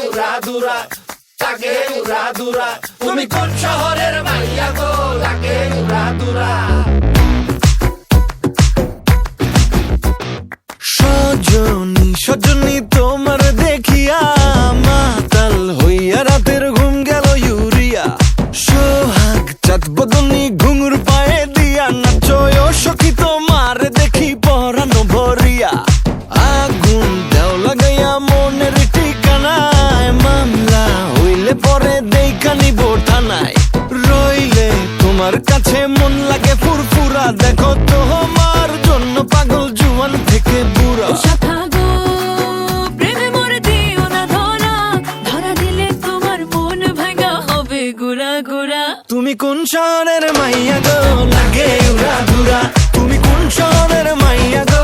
উড়াদুরা, লাগে উড়াদুরা। তুমি কোন শহরের মাইয়া গো, লাগে উড়াদুরা। সজনী সজনী তোমার দেখিয়া মাতাল হইয়া রাতের ঘুম গেল ইউরিয়া। সোহাগ চাঁদ বদনী ঘুঙুর পায়ে দিয়া নাচয় সখী তোমার দেখি পরানো ভরিয়া। আগুন দেও লাগাইয়া মনের ঠিকানায়, মামলা হইলে পরে দেখা নিব থানায়। রইলে তোমার কাছে মন লাগে ফুরফুরা, দেখো তোমার জন্য পাগল জুয়ান থেকে বুড়া। তুমি কোন শহরের মাইয়া গো, লাগে উড়াদুরা। তুমি কোন শহরের মাইয়া গো।